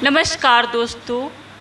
नमस्कार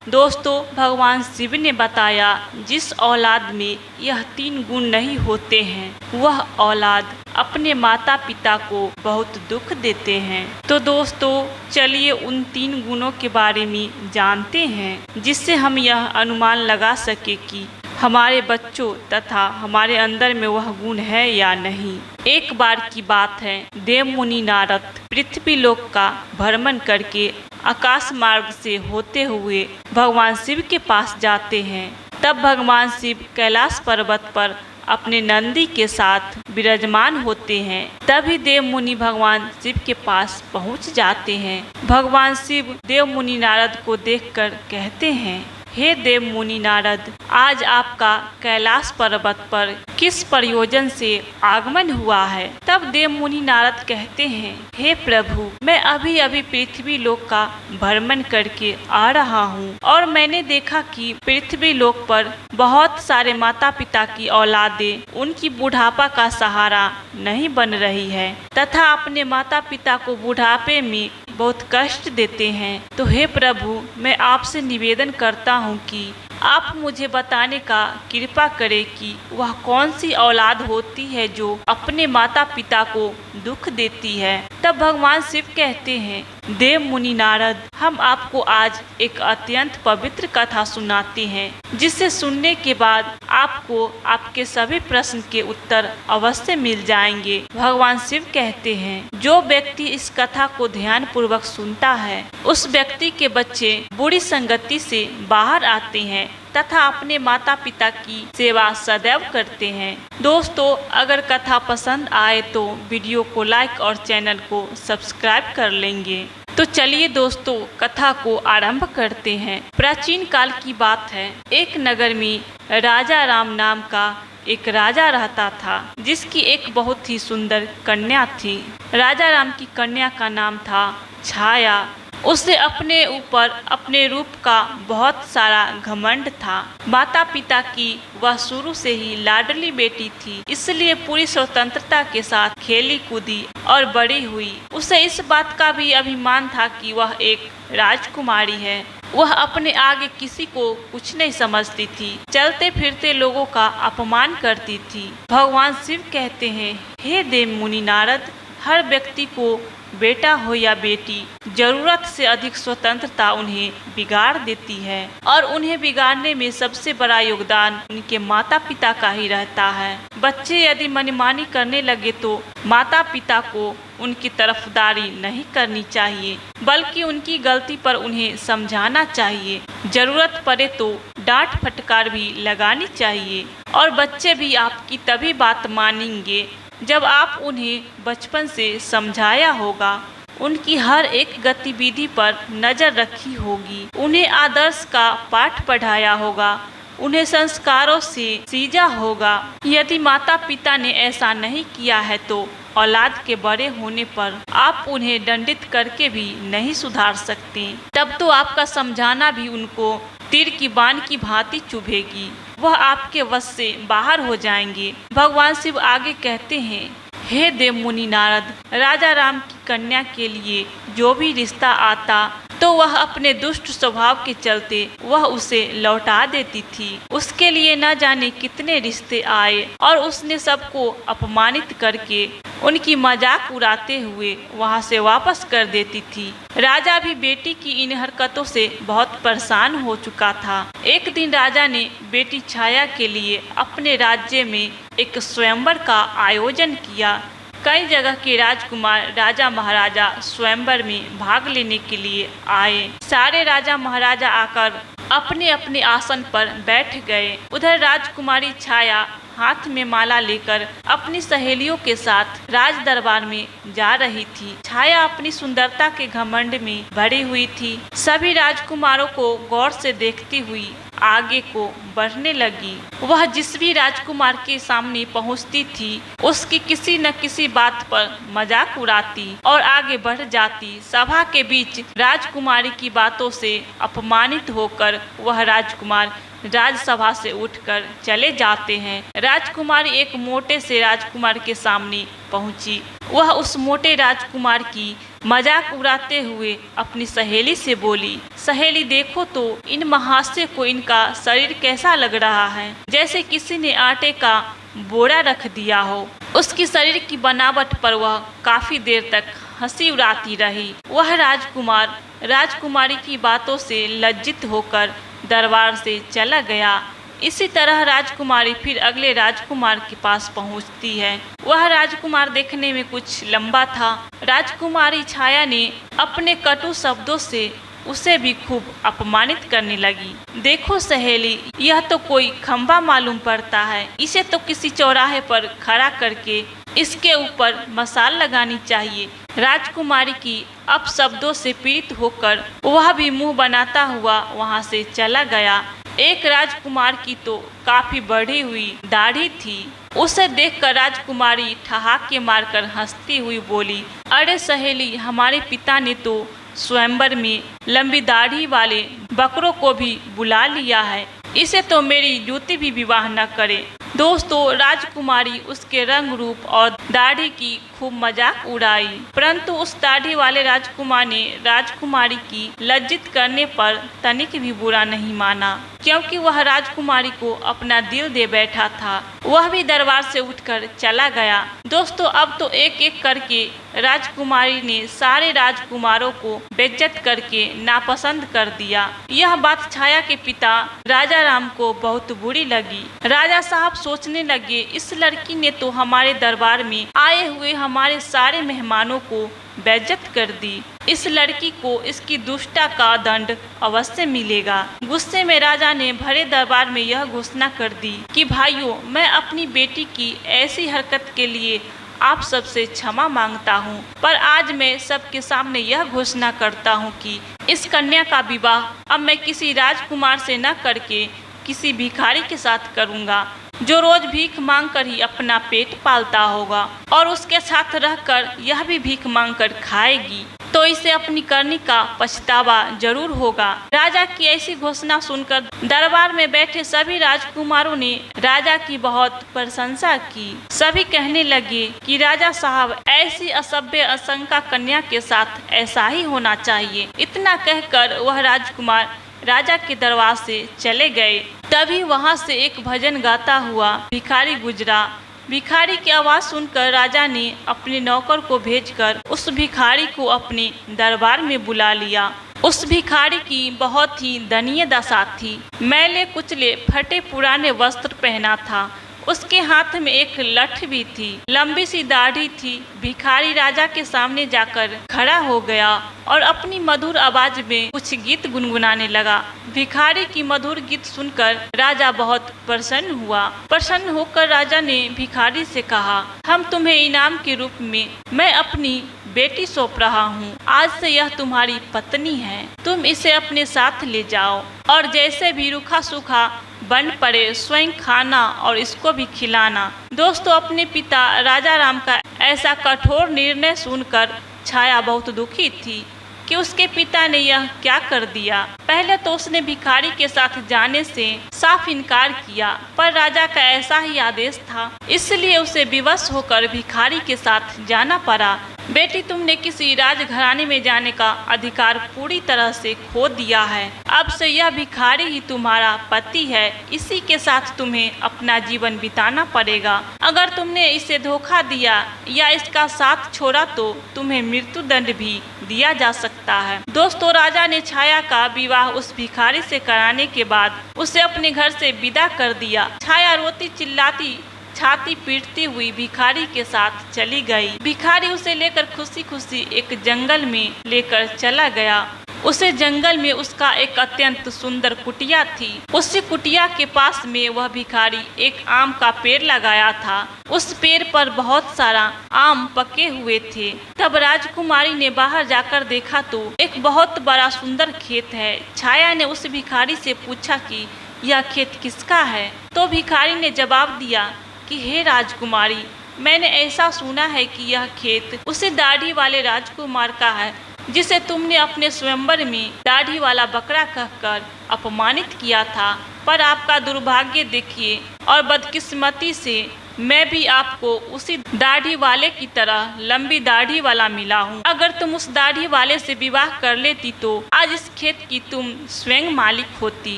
दोस्तों भगवान शिव ने बताया जिस औलाद में यह 3 गुण नहीं होते हैं वह औलाद अपने माता पिता को बहुत दुख देते हैं। तो दोस्तों चलिए उन 3 गुणों के बारे में जानते हैं जिससे हम यह अनुमान लगा सके कि हमारे बच्चों तथा हमारे अंदर में वह गुण है या नहीं। एक बार की बात है, देव मुनि नारद पृथ्वी लोक का भ्रमण करके आकाश मार्ग से होते हुए भगवान शिव के पास जाते हैं। तब भगवान शिव कैलाश पर्वत पर अपने नंदी के साथ विराजमान होते हैं। तभी देव मुनि भगवान शिव के पास पहुंच जाते हैं। भगवान शिव देव मुनि नारद को देखकर कहते हैं, हे देव मुनि नारद, आज आपका कैलाश पर्वत पर किस प्रयोजन से आगमन हुआ है। तब देव मुनि नारद कहते हैं, हे प्रभु, मैं अभी अभी पृथ्वी लोक का भ्रमण करके आ रहा हूँ और मैंने देखा कि पृथ्वी लोक पर बहुत सारे माता पिता की औलादें उनकी बुढ़ापा का सहारा नहीं बन रही है तथा अपने माता पिता को बुढ़ापे में बहुत कष्ट देते हैं। तो हे प्रभु, मैं आपसे निवेदन करता हूँ कि आप मुझे बताने का कृपा करें कि वह कौन सी औलाद होती है जो अपने माता पिता को दुख देती है। तब भगवान शिव कहते हैं, देव मुनि नारद, हम आपको आज एक अत्यंत पवित्र कथा सुनाते हैं जिसे सुनने के बाद आपको आपके सभी प्रश्न के उत्तर अवश्य मिल जाएंगे। भगवान शिव कहते हैं, जो व्यक्ति इस कथा को ध्यान पूर्वक सुनता है उस व्यक्ति के बच्चे बुरी संगति से बाहर आते हैं तथा अपने माता पिता की सेवा सदैव करते हैं। दोस्तों, अगर कथा पसंद आए तो वीडियो को लाइक और चैनल को सब्सक्राइब कर लेंगे। तो चलिए दोस्तों कथा को आरंभ करते हैं। प्राचीन काल की बात है, एक नगर में राजा राम नाम का एक राजा रहता था जिसकी एक बहुत ही सुंदर कन्या थी। राजा राम की कन्या का नाम था छाया। उसे अपने ऊपर अपने रूप का बहुत सारा घमंड था। माता पिता की वह शुरू से ही लाडली बेटी थी, इसलिए पूरी स्वतंत्रता के साथ खेली कूदी और बड़ी हुई। उसे इस बात का भी अभिमान था कि वह एक राजकुमारी है। वह अपने आगे किसी को कुछ नहीं समझती थी, चलते फिरते लोगों का अपमान करती थी। भगवान शिव कहते हैं, हे देव मुनि नारद, हर व्यक्ति को बेटा हो या बेटी, जरूरत से अधिक स्वतंत्रता उन्हें बिगाड़ देती है और उन्हें बिगाड़ने में सबसे बड़ा योगदान उनके माता पिता का ही रहता है। बच्चे यदि मनमानी करने लगे तो माता पिता को उनकी तरफदारी नहीं करनी चाहिए, बल्कि उनकी गलती पर उन्हें समझाना चाहिए। जरूरत पड़े तो डांट फटकार भी लगानी चाहिए और बच्चे भी आपकी तभी बात मानेंगे जब आप उन्हें बचपन से समझाया होगा, उनकी हर एक गतिविधि पर नज़र रखी होगी, उन्हें आदर्श का पाठ पढ़ाया होगा, उन्हें संस्कारों से सींचा होगा। यदि माता पिता ने ऐसा नहीं किया है तो औलाद के बड़े होने पर आप उन्हें दंडित करके भी नहीं सुधार सकते। तब तो आपका समझाना भी उनको तीर की बाण की भांति चुभेगी, वह आपके वश से बाहर हो जाएंगे। भगवान शिव आगे कहते हैं, हे देव मुनि नारद, राजा राम की कन्या के लिए जो भी रिश्ता आता तो वह अपने दुष्ट स्वभाव के चलते वह उसे लौटा देती थी। उसके लिए न जाने कितने रिश्ते आए और उसने सबको अपमानित करके उनकी मजाक उड़ाते हुए वहां से वापस कर देती थी। राजा भी बेटी की इन हरकतों से बहुत परेशान हो चुका था। एक दिन राजा ने बेटी छाया के लिए अपने राज्य में एक स्वयंवर का आयोजन किया। कई जगह के राजकुमार राजा महाराजा स्वयंवर में भाग लेने के लिए आए। सारे राजा महाराजा आकर अपने अपने आसन पर बैठ गए। उधर राजकुमारी छाया हाथ में माला लेकर अपनी सहेलियों के साथ राज दरबार में जा रही थी। छाया अपनी सुंदरता के घमंड में भरी हुई थी। सभी राजकुमारों को गौर से देखती हुई आगे को बढ़ने लगी। वह जिस भी राजकुमार के सामने पहुंचती थी उसकी किसी न किसी बात पर मजाक उड़ाती और आगे बढ़ जाती। सभा के बीच राजकुमारी की बातों से अपमानित होकर वह राजकुमार राजसभा से उठकर चले जाते हैं। राजकुमारी एक मोटे से राजकुमार के सामने पहुंची। वह उस मोटे राजकुमार की मजाक उड़ाते हुए अपनी सहेली से बोली, सहेली देखो तो इन महाशय को इनका शरीर कैसा लग रहा है, जैसे किसी ने आटे का बोरा रख दिया हो। उसकी शरीर की बनावट पर वह काफी देर तक हंसी उड़ाती रही। वह राजकुमार राजकुमारी की बातों से लज्जित होकर दरबार से चला गया। इसी तरह राजकुमारी फिर अगले राजकुमार के पास पहुंचती है। वह राजकुमार देखने में कुछ लंबा था। राजकुमारी छाया ने अपने कटु शब्दों से उसे भी खूब अपमानित करने लगी। देखो सहेली, यह तो कोई खंभा मालूम पड़ता है, इसे तो किसी चौराहे पर खड़ा करके इसके ऊपर मसाल लगानी चाहिए। राजकुमारी की अपशब्दों से पीड़ित होकर वह भी मुंह बनाता हुआ वहां से चला गया। एक राजकुमार की तो काफी बढ़ी हुई दाढ़ी थी। उसे देखकर राजकुमारी ठहाके मारकर हंसती हुई बोली, अरे सहेली, हमारे पिता ने तो स्वयंवर में लंबी दाढ़ी वाले बकरों को भी बुला लिया है, इसे तो मेरी जूती भी विवाह न करे। दोस्तों, राजकुमारी उसके रंग रूप और दाढ़ी की खूब मजाक उड़ाई, परंतु उस दाढ़ी वाले राजकुमार ने राजकुमारी की लज्जित करने पर तनिक भी बुरा नहीं माना, क्योंकि वह राजकुमारी को अपना दिल दे बैठा था। वह भी दरबार से उठकर चला गया। दोस्तों, अब तो एक एक करके राजकुमारी ने सारे राजकुमारों को बेइज्जत करके नापसंद कर दिया। यह बात छाया के पिता राजा राम को बहुत बुरी लगी। राजा साहब सोचने लगे, इस लड़की ने तो हमारे दरबार में आए हुए हमारे सारे मेहमानों को बेइज्जत कर दी। इस लड़की को इसकी दुष्टता का दंड अवश्य मिलेगा। गुस्से में राजा ने भरे दरबार में यह घोषणा कर दी कि भाइयों, मैं अपनी बेटी की ऐसी हरकत के लिए आप सबसे क्षमा मांगता हूँ, पर आज मैं सबके सामने यह घोषणा करता हूँ कि इस कन्या का विवाह अब मैं किसी राजकुमार से न करके किसी भिखारी के साथ करूँगा, जो रोज भीख मांग कर ही अपना पेट पालता होगा और उसके साथ रहकर यह भी भीख मांग कर खाएगी, तो इसे अपनी करनी का पछतावा जरूर होगा। राजा की ऐसी घोषणा सुनकर दरबार में बैठे सभी राजकुमारों ने राजा की बहुत प्रशंसा की। सभी कहने लगे कि राजा साहब, ऐसी असभ्य असंका कन्या के साथ ऐसा ही होना चाहिए। इतना कहकर वह राजकुमार राजा के दरबार से चले गए। तभी वहां से एक भजन गाता हुआ भिखारी गुजरा। भिखारी की आवाज सुनकर राजा ने अपने नौकर को भेजकर उस भिखारी को अपने दरबार में बुला लिया। उस भिखारी की बहुत ही दयनीय दशा थी। मैले कुचले फटे पुराने वस्त्र पहना था। उसके हाथ में एक लठ भी थी, लंबी सी दाढ़ी थी। भिखारी राजा के सामने जाकर खड़ा हो गया और अपनी मधुर आवाज में कुछ गीत गुनगुनाने लगा। भिखारी की मधुर गीत सुनकर राजा बहुत प्रसन्न हुआ। प्रसन्न होकर राजा ने भिखारी से कहा, हम तुम्हें इनाम के रूप में मैं अपनी बेटी सौंप रहा हूँ। आज से यह तुम्हारी पत्नी है, तुम इसे अपने साथ ले जाओ और जैसे भी रूखा सूखा बन पड़े स्वयं खाना और इसको भी खिलाना। दोस्तों, अपने पिता राजा राम का ऐसा कठोर निर्णय सुनकर छाया बहुत दुखी थी कि उसके पिता ने यह क्या कर दिया। पहले तो उसने भिखारी के साथ जाने से साफ इनकार किया, पर राजा का ऐसा ही आदेश था, इसलिए उसे विवश होकर भिखारी के साथ जाना पड़ा। बेटी, तुमने किसी राजघराने में जाने का अधिकार पूरी तरह से खो दिया है। अब से यह भिखारी ही तुम्हारा पति है, इसी के साथ तुम्हें अपना जीवन बिताना पड़ेगा। अगर तुमने इसे धोखा दिया या इसका साथ छोड़ा तो तुम्हें मृत्यु दंड भी दिया जा सकता है। दोस्तों, राजा ने छाया का विवाह उस भिखारी से कराने के बाद उसे अपने घर से विदा कर दिया। छाया रोती चिल्लाती छाती पीटती हुई भिखारी के साथ चली गई। भिखारी उसे लेकर खुशी खुशी एक जंगल में लेकर चला गया। उसे जंगल में उसका एक अत्यंत सुंदर कुटिया थी। उसी कुटिया के पास में वह भिखारी एक आम का पेड़ लगाया था। उस पेड़ पर बहुत सारा आम पके हुए थे। तब राजकुमारी ने बाहर जाकर देखा तो एक बहुत बड़ा सुंदर खेत है। छाया ने उस भिखारी से पूछा कि यह खेत किसका है, तो भिखारी ने जवाब दिया कि हे राजकुमारी, मैंने ऐसा सुना है कि यह खेत उसी दाढ़ी वाले राजकुमार का है जिसे तुमने अपने स्वयंवर में दाढ़ी वाला बकरा कहकर अपमानित किया था। पर आपका दुर्भाग्य देखिए और बदकिस्मती से मैं भी आपको उसी दाढ़ी वाले की तरह लंबी दाढ़ी वाला मिला हूँ। अगर तुम उस दाढ़ी वाले से विवाह कर लेती तो आज इस खेत की तुम स्वयं मालिक होती,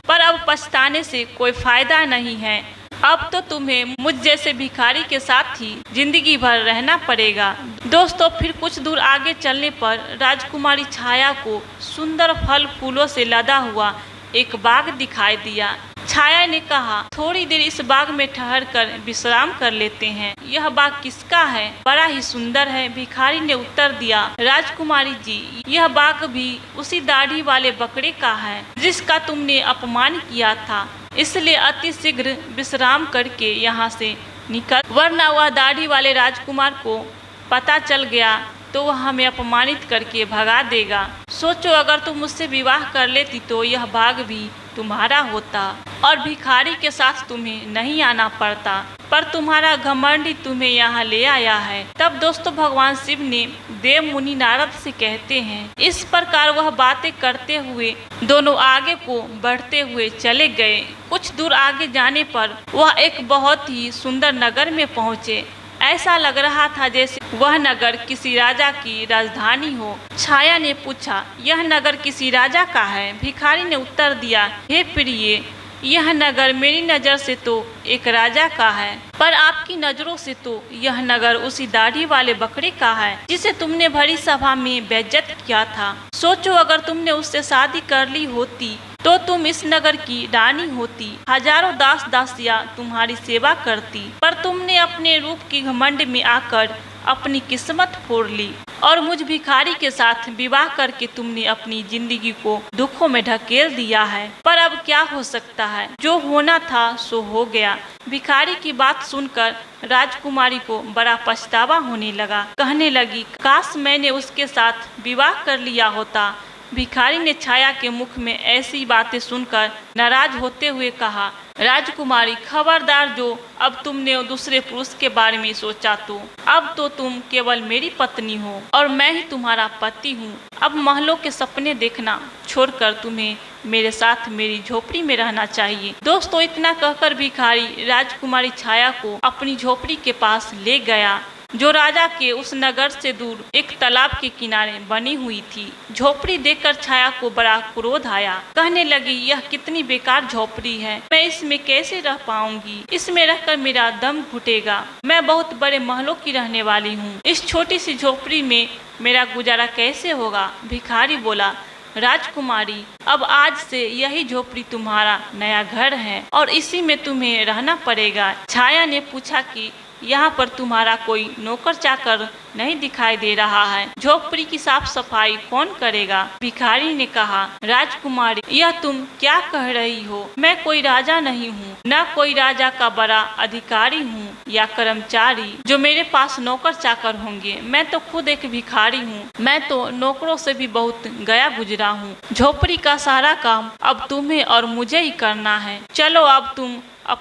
पर अब पछताने से कोई फायदा नहीं है। अब तो तुम्हें मुझ जैसे भिखारी के साथ ही जिंदगी भर रहना पड़ेगा। दोस्तों, फिर कुछ दूर आगे चलने पर राजकुमारी छाया को सुंदर फल फूलों से लदा हुआ एक बाग दिखाई दिया। छाया ने कहा, थोड़ी देर इस बाग में ठहर कर विश्राम कर लेते हैं। यह बाग किसका है? बड़ा ही सुंदर है, भिखारी ने उत्तर दिया। राजकुमारी जी, यह बाग भी उसी दाढ़ी वाले बकरे का है जिसका तुमने अपमान किया था, इसलिए अति शीघ्र विश्राम करके यहाँ से निकल, वरना वह दाढ़ी वाले राजकुमार को पता चल गया तो वह हमें अपमानित करके भगा देगा। सोचो, अगर तुम मुझसे विवाह कर लेती तो यह बाग भी तुम्हारा होता और भिखारी के साथ तुम्हें नहीं आना पड़ता, पर तुम्हारा घमंड ही तुम्हें यहाँ ले आया है। तब दोस्तों भगवान शिव ने देव मुनि नारद से कहते हैं। इस प्रकार वह बातें करते हुए दोनों आगे को बढ़ते हुए चले गए। कुछ दूर आगे जाने पर वह एक बहुत ही सुंदर नगर में पहुँचे। ऐसा लग रहा था जैसे वह नगर किसी राजा की राजधानी हो। छाया ने पूछा, यह नगर किसी राजा का है? भिखारी ने उत्तर दिया, हे प्रिय, यह नगर मेरी नज़र से तो एक राजा का है, पर आपकी नज़रों से तो यह नगर उसी दाढ़ी वाले बकरे का है जिसे तुमने भरी सभा में बेइज्जत किया था। सोचो, अगर तुमने उससे शादी कर ली होती तो तुम इस नगर की रानी होती, हजारों दास दासियां तुम्हारी सेवा करती, पर तुमने अपने रूप की घमंड में आकर अपनी किस्मत फोड़ ली और मुझ भिखारी के साथ विवाह करके तुमने अपनी जिंदगी को दुखों में ढकेल दिया है। पर अब क्या हो सकता है, जो होना था सो हो गया। भिखारी की बात सुनकर राजकुमारी को बड़ा पछतावा होने लगा। कहने लगी, काश मैंने उसके साथ विवाह कर लिया होता। भिखारी ने छाया के मुख में ऐसी बातें सुनकर नाराज होते हुए कहा, राजकुमारी खबरदार, जो अब तुमने दूसरे पुरुष के बारे में सोचा तो अब तो तुम केवल मेरी पत्नी हो और मैं ही तुम्हारा पति हूँ। अब महलों के सपने देखना छोड़कर तुम्हें मेरे साथ मेरी झोपड़ी में रहना चाहिए। दोस्तों, इतना कहकर भिखारी राजकुमारी छाया को अपनी झोपड़ी के पास ले गया, जो राजा के उस नगर से दूर एक तालाब के किनारे बनी हुई थी। झोपड़ी देखकर छाया को बड़ा क्रोध आया। कहने लगी, यह कितनी बेकार झोपड़ी है, मैं इसमें कैसे रह पाऊंगी? इसमें रहकर मेरा दम घुटेगा। मैं बहुत बड़े महलों की रहने वाली हूँ, इस छोटी सी झोपड़ी में मेरा गुजारा कैसे होगा? भिखारी बोला, राजकुमारी, अब आज से यही झोपड़ी तुम्हारा नया घर है और इसी में तुम्हें रहना पड़ेगा। छाया ने पूछा कि यहाँ पर तुम्हारा कोई नौकर चाकर नहीं दिखाई दे रहा है, झोपड़ी की साफ सफाई कौन करेगा? भिखारी ने कहा, राजकुमारी, यह तुम क्या कह रही हो? मैं कोई राजा नहीं हूँ, न कोई राजा का बड़ा अधिकारी हूँ या कर्मचारी जो मेरे पास नौकर चाकर होंगे। मैं तो खुद एक भिखारी हूँ, मैं तो नौकरों से भी बहुत गया गुजरा हूँ। झोपड़ी का सारा काम अब तुम्हें और मुझे ही करना है। चलो, अब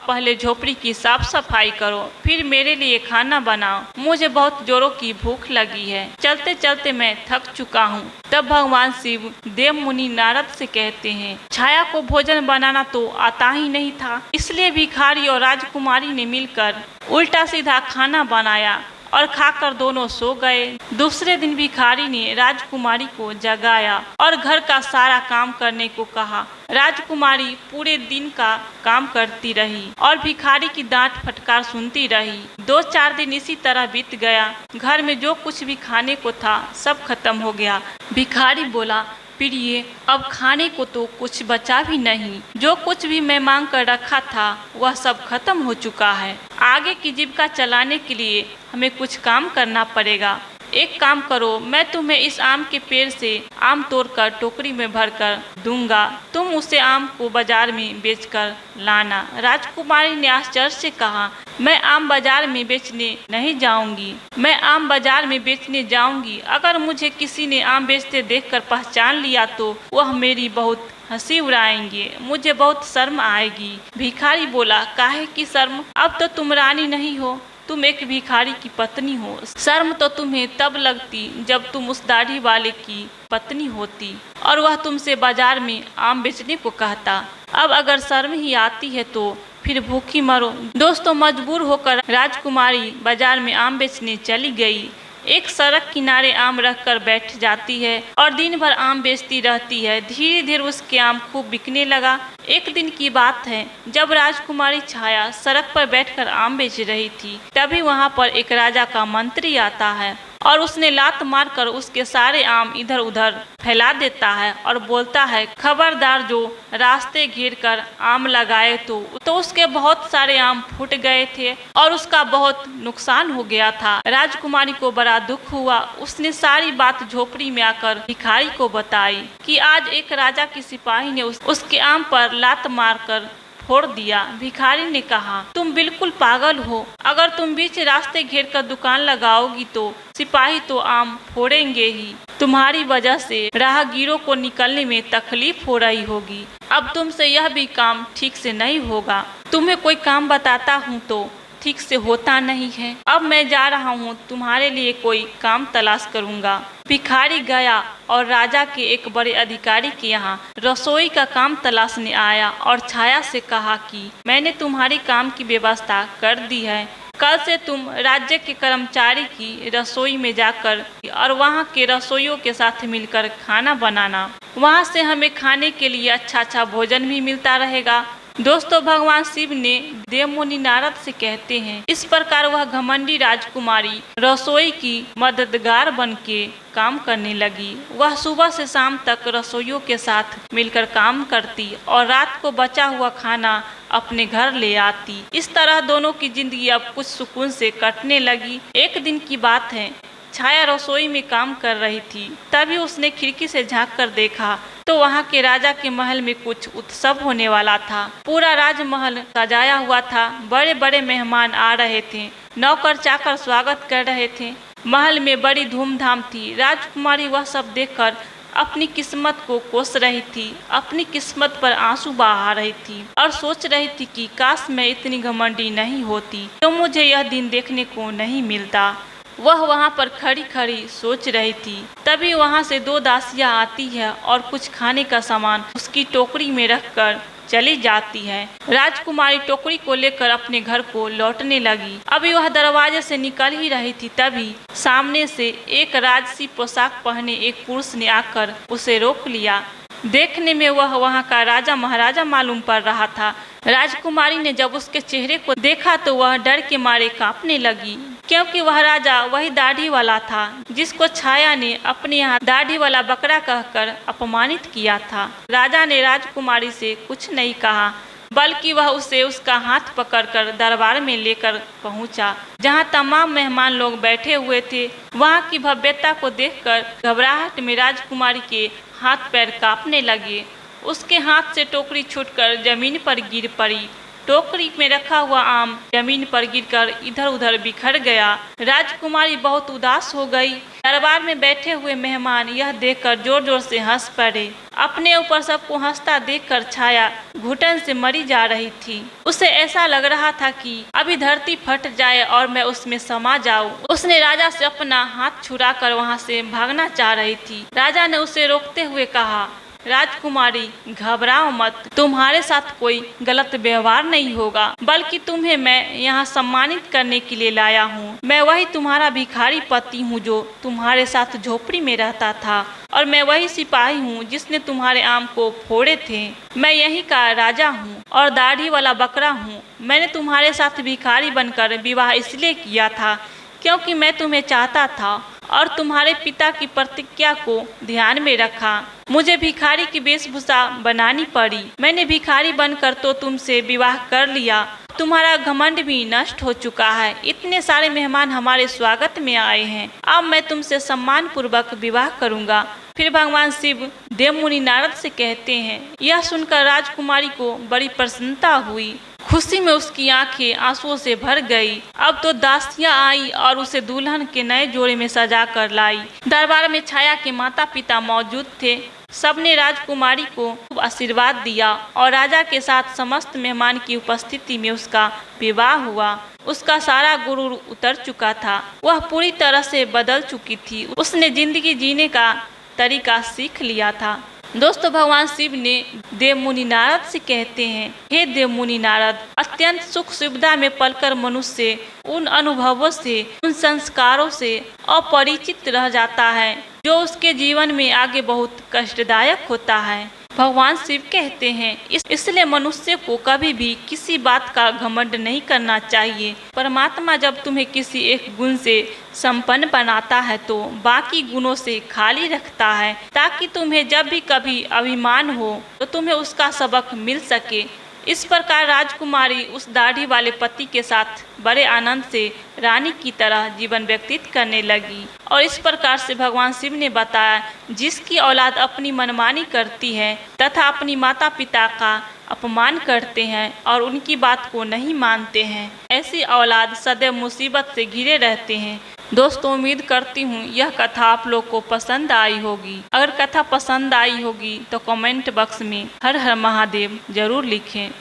पहले झोपड़ी की साफ सफाई करो, फिर मेरे लिए खाना बनाओ। मुझे बहुत जोरों की भूख लगी है, चलते चलते मैं थक चुका हूँ। तब भगवान शिव देव मुनि नारद से कहते हैं, छाया को भोजन बनाना तो आता ही नहीं था, इसलिए भिखारी और राजकुमारी ने मिलकर उल्टा सीधा खाना बनाया और खाकर दोनों सो गए। दूसरे दिन भिखारी ने राजकुमारी को जगाया और घर का सारा काम करने को कहा। राजकुमारी पूरे दिन का काम करती रही और भिखारी की डांट फटकार सुनती रही। 2-4 दिन इसी तरह बीत गया। घर में जो कुछ भी खाने को था सब खत्म हो गया। भिखारी बोला, प्रिय, अब खाने को तो कुछ बचा भी नहीं। जो कुछ भी मैं मांग कर रखा था वह सब खत्म हो चुका है। आगे की जीविका चलाने के लिए हमें कुछ काम करना पड़ेगा। एक काम करो, मैं तुम्हें इस आम के पेड़ से आम तोड़कर टोकरी में भरकर दूंगा, तुम उसे आम को बाजार में बेचकर लाना। राजकुमारी ने आश्चर्य से कहा, मैं आम बाजार में बेचने नहीं जाऊंगी। मैं आम बाजार में बेचने जाऊंगी, अगर मुझे किसी ने आम बेचते देखकर पहचान लिया तो वह मेरी बहुत हंसी उड़ाएंगे, मुझे बहुत शर्म आएगी। भिखारी बोला, काहे की शर्म? अब तो तुम रानी नहीं हो, तुम एक भिखारी की पत्नी हो। शर्म तो तुम्हें तब लगती जब तुम उस दाढ़ी वाले की पत्नी होती और वह तुमसे बाजार में आम बेचने को कहता। अब अगर शर्म ही आती है तो फिर भूखी मरो। दोस्तों, मजबूर होकर राजकुमारी बाजार में आम बेचने चली गई। एक सड़क किनारे आम रखकर बैठ जाती है और दिन भर आम बेचती रहती है। धीरे धीरे उसके आम खूब बिकने लगा। एक दिन की बात है, जब राजकुमारी छाया सड़क पर बैठकर आम बेच रही थी, तभी वहां पर एक राजा का मंत्री आता है और उसने लात मारकर उसके सारे आम इधर उधर फैला देता है और बोलता है, खबरदार, जो रास्ते घेर कर आम लगाए तो उसके बहुत सारे आम फूट गए थे और उसका बहुत नुकसान हो गया था। राजकुमारी को बड़ा दुख हुआ। उसने सारी बात झोपड़ी में आकर भिखारी को बताई कि आज एक राजा के सिपाही ने उसके आम पर लात मारकर फोड़ दिया। भिखारी ने कहा, तुम बिल्कुल पागल हो। अगर तुम बीच रास्ते घेर कर दुकान लगाओगी तो सिपाही तो आम फोड़ेंगे ही। तुम्हारी वजह से राहगीरों को निकलने में तकलीफ हो रही होगी। अब तुमसे यह भी काम ठीक से नहीं होगा। तुम्हें कोई काम बताता हूँ तो ठीक से होता नहीं है। अब मैं जा रहा हूँ, तुम्हारे लिए कोई काम तलाश करूँगा। भिखारी गया और राजा के एक बड़े अधिकारी के यहाँ रसोई का काम तलाशने आया और छाया से कहा कि मैंने तुम्हारी काम की व्यवस्था कर दी है। कल से तुम राज्य के कर्मचारी की रसोई में जाकर और वहाँ के रसोइयों के साथ मिलकर खाना बनाना। वहाँ से हमें खाने के लिए अच्छा अच्छा भोजन भी मिलता रहेगा। दोस्तों, भगवान शिव ने देवमुनि नारद से कहते हैं, इस प्रकार वह घमंडी राजकुमारी रसोई की मददगार बन के काम करने लगी। वह सुबह से शाम तक रसोइयों के साथ मिलकर काम करती और रात को बचा हुआ खाना अपने घर ले आती। इस तरह दोनों की जिंदगी अब कुछ सुकून से कटने लगी। एक दिन की बात है, छाया रसोई में काम कर रही थी। तभी उसने खिड़की से झांक कर देखा तो वहाँ के राजा के महल में कुछ उत्सव होने वाला था। पूरा राजमहल सजाया हुआ था। बड़े बड़े मेहमान आ रहे थे। नौकर चाकर स्वागत कर रहे थे। महल में बड़ी धूमधाम थी। राजकुमारी वह सब देखकर अपनी किस्मत को कोस रही थी। अपनी किस्मत पर आंसू बहा रही थी और सोच रही थी कि काश मैं इतनी घमंडी नहीं होती तो मुझे यह दिन देखने को नहीं मिलता। वह वहाँ पर खड़ी खड़ी सोच रही थी। तभी वहाँ से दो दासियाँ आती है और कुछ खाने का सामान उसकी टोकरी में रखकर चली जाती है। राजकुमारी टोकरी को लेकर अपने घर को लौटने लगी। अभी वह दरवाजे से निकल ही रही थी, तभी सामने से एक राजसी पोशाक पहने एक पुरुष ने आकर उसे रोक लिया। देखने में वह वहाँ का राजा महाराजा मालूम पड़ रहा था। राजकुमारी ने जब उसके चेहरे को देखा तो वह डर के मारे कांपने लगी, क्योंकि वह राजा वही दाढ़ी वाला था जिसको छाया ने अपने यहाँ दाढ़ी वाला बकरा कहकर अपमानित किया था। राजा ने राजकुमारी से कुछ नहीं कहा, बल्कि वह उसे उसका हाथ पकड़कर दरबार में लेकर पहुंचा, जहां तमाम मेहमान लोग बैठे हुए थे। वहां की भव्यता को देखकर घबराहट में राजकुमारी के हाथ पैर कांपने लगे। उसके हाथ से टोकरी छूटकर जमीन पर गिर पड़ी। टोकरी में रखा हुआ आम जमीन पर गिरकर इधर उधर बिखर गया। राजकुमारी बहुत उदास हो गई। दरबार में बैठे हुए मेहमान यह देखकर जोर जोर से हंस पड़े। अपने ऊपर सबको हंसता देखकर छाया घुटन से मरी जा रही थी। उसे ऐसा लग रहा था कि अभी धरती फट जाए और मैं उसमें समा जाऊं। उसने राजा से अपना हाथ छुड़ाकर वहां से भागना चाह रही थी। राजा ने उसे रोकते हुए कहा, राजकुमारी, घबराओ मत। तुम्हारे साथ कोई गलत व्यवहार नहीं होगा, बल्कि तुम्हें मैं यहाँ सम्मानित करने के लिए लाया हूँ। मैं वही तुम्हारा भिखारी पति हूँ जो तुम्हारे साथ झोपड़ी में रहता था, और मैं वही सिपाही हूँ जिसने तुम्हारे आम को फोड़े थे। मैं यहीं का राजा हूँ और दाढ़ी वाला बकरा हूँ। मैंने तुम्हारे साथ भिखारी बनकर विवाह इसलिए किया था क्योंकि मैं तुम्हें चाहता था और तुम्हारे पिता की प्रतिज्ञा को ध्यान में रखा। मुझे भिखारी की वेशभूषा बनानी पड़ी। मैंने भिखारी बनकर तो तुमसे विवाह कर लिया। तुम्हारा घमंड भी नष्ट हो चुका है। इतने सारे मेहमान हमारे स्वागत में आए हैं। अब मैं तुमसे सम्मान पूर्वक विवाह करूंगा। फिर भगवान शिव देवमुनि नारद से कहते हैं। यह सुनकर राजकुमारी को बड़ी प्रसन्नता हुई। खुशी में उसकी आंखें आंसुओं से भर गई। अब तो दासियां आई और उसे दुल्हन के नए जोड़े में सजा कर लाई। दरबार में छाया के माता पिता मौजूद थे। सबने राजकुमारी को खूब आशीर्वाद दिया और राजा के साथ समस्त मेहमान की उपस्थिति में उसका विवाह हुआ। उसका सारा गुरूर उतर चुका था, वह पूरी तरह से बदल चुकी थी। उसने जिंदगी जीने का तरीका सीख लिया था। दोस्तों, भगवान शिव ने देव मुनि नारद से कहते हैं, हे देव मुनि नारद, अत्यंत सुख सुविधा में पलकर मनुष्य उन अनुभवों से, उन संस्कारों से अपरिचित रह जाता है जो उसके जीवन में आगे बहुत कष्टदायक होता है। भगवान शिव कहते हैं, इसलिए मनुष्य को कभी भी किसी बात का घमंड नहीं करना चाहिए। परमात्मा जब तुम्हें किसी एक गुण से संपन्न बनाता है तो बाकी गुणों से खाली रखता है, ताकि तुम्हें जब भी कभी अभिमान हो तो तुम्हें उसका सबक मिल सके। इस प्रकार राजकुमारी उस दाढ़ी वाले पति के साथ बड़े आनंद से रानी की तरह जीवन व्यतीत करने लगी। और इस प्रकार से भगवान शिव ने बताया, जिसकी औलाद अपनी मनमानी करती है तथा अपनी माता पिता का अपमान करते हैं और उनकी बात को नहीं मानते हैं, ऐसी औलाद सदैव मुसीबत से घिरे रहते हैं। दोस्तों, उम्मीद करती हूँ यह कथा आप लोग को पसंद आई होगी। अगर कथा पसंद आई होगी तो कमेंट बॉक्स में हर हर महादेव जरूर लिखें।